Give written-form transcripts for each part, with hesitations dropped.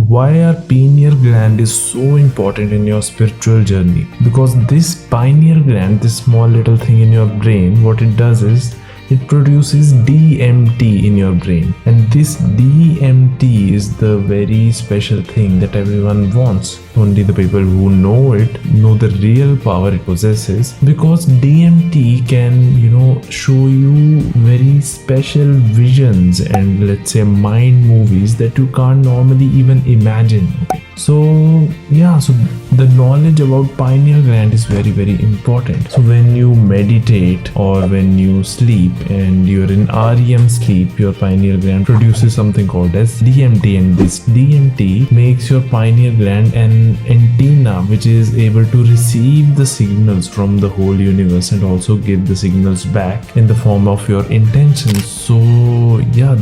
why our pineal gland is so important in your spiritual journey? Because this pineal gland, this small little thing in your brain, what it does is it produces DMT in your brain, and this DMT is the very special thing that everyone wants. Only the people who know it know the real power it possesses, because DMT can, show you very special visions and, let's say, mind movies that you can't normally even imagine. So the knowledge about pineal gland is very, very important. So when you meditate or when you sleep and you're in REM sleep, your pineal gland produces something called as DMT, and this DMT makes your pineal gland an antenna which is able to receive the signals from the whole universe and also give the signals back in the form of your intentions. So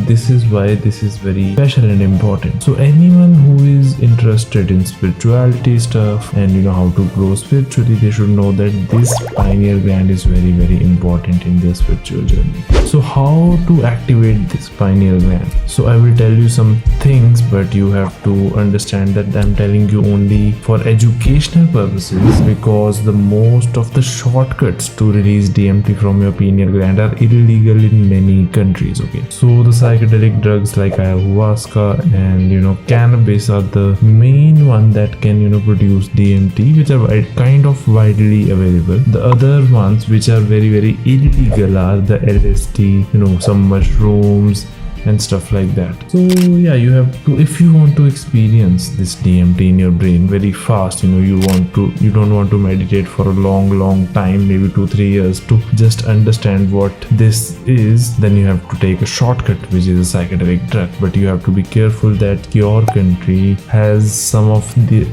this is why this is very special and important. So anyone who is interested in spirituality stuff and how to grow spiritually, they should know that this pineal gland is very, very important in their spiritual journey. So how to activate this pineal gland? So I will tell you some things, but you have to understand that I'm telling you only for educational purposes, because the most of the shortcuts to release DMT from your pineal gland are illegal in many countries. So the psychedelic drugs like ayahuasca and cannabis are the main one that can produce DMT, which are kind of widely available. The other ones which are very, very illegal are the LSD, some mushrooms and stuff like that. So you have to, if you want to experience this DMT in your brain very fast, you don't want to meditate for a long time, maybe 2-3 years to just understand what this is, then you have to take a shortcut, which is a psychedelic drug. But you have to be careful that your country has some of these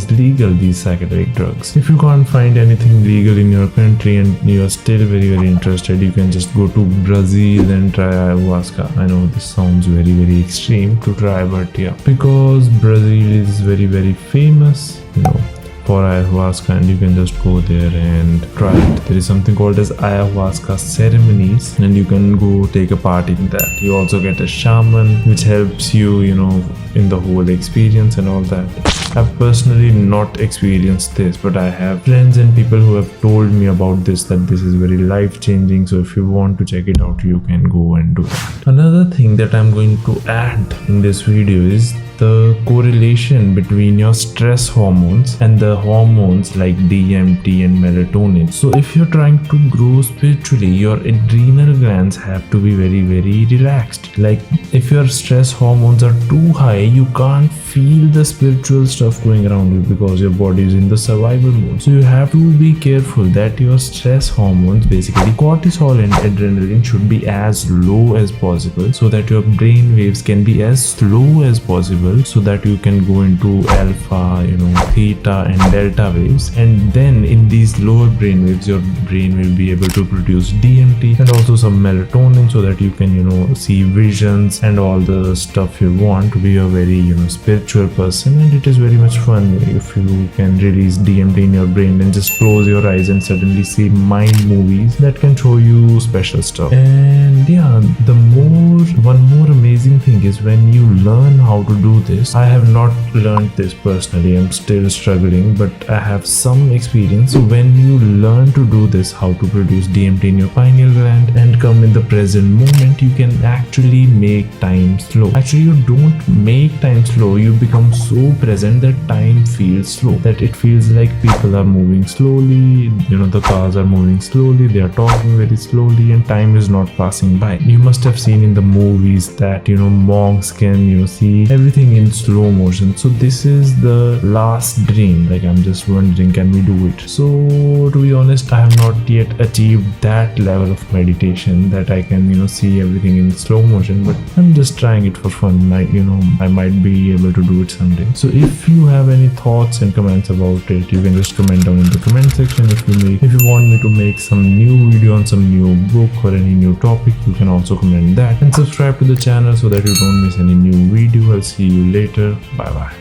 psychedelic drugs. If you can't find anything legal in your country and you are still very, very interested, you can just go to Brazil and try ayahuasca. I know this sounds very, very extreme to try, but because Brazil is very, very famous, for ayahuasca, and you can just go there and try it. There is something called as ayahuasca ceremonies, and you can go take a part in that. You also get a shaman which helps you, in the whole experience and all that. I've personally not experienced this, but I have friends and people who have told me about this, that this is very life-changing. So if you want to check it out, you can go and do that. Another thing that I'm going to add in this video is the correlation between your stress hormones and the hormones like DMT and melatonin. So if you're trying to grow spiritually, your adrenal glands have to be very, very relaxed. Like if your stress hormones are too high, you can't feel the spiritual stuff going around you because your body is in the survival mode. So you have to be careful that your stress hormones, basically cortisol and adrenaline, should be as low as possible, so that your brain waves can be as slow as possible, so that you can go into alpha, theta and delta waves. And then in these lower brain waves, your brain will be able to produce DMT and also some melatonin, so that you can, see visions and all the stuff you want to be a very, spiritual person. And it is very much fun if you can release DMT in your brain and just close your eyes and suddenly see mind movies that can show you special stuff. And one more amazing thing is when you learn how to do this. I have not learned this personally, I'm still struggling, but I have some experience. So when you learn to do this, how to produce DMT in your pineal gland and come in the present moment, you can actually make time slow. Actually, you don't make time slow, you become so present that time feels slow, that it feels like people are moving slowly, the cars are moving slowly, they are talking very slowly, and time is not passing by. You must have seen in the movies that monks can see everything in slow motion. So this is the last dream. Like, I'm just wondering, can we do it? So to be honest, I have not yet achieved that level of meditation that I can see everything in slow motion, but I'm just trying it for fun. I might be able to do it someday. So if you have any thoughts and comments about it, you can just comment down in the comment section. If you want me to make some new video on some new book or any new topic, you can also comment that, and subscribe to the channel so that you don't miss any new video. I'll see you later. Bye bye.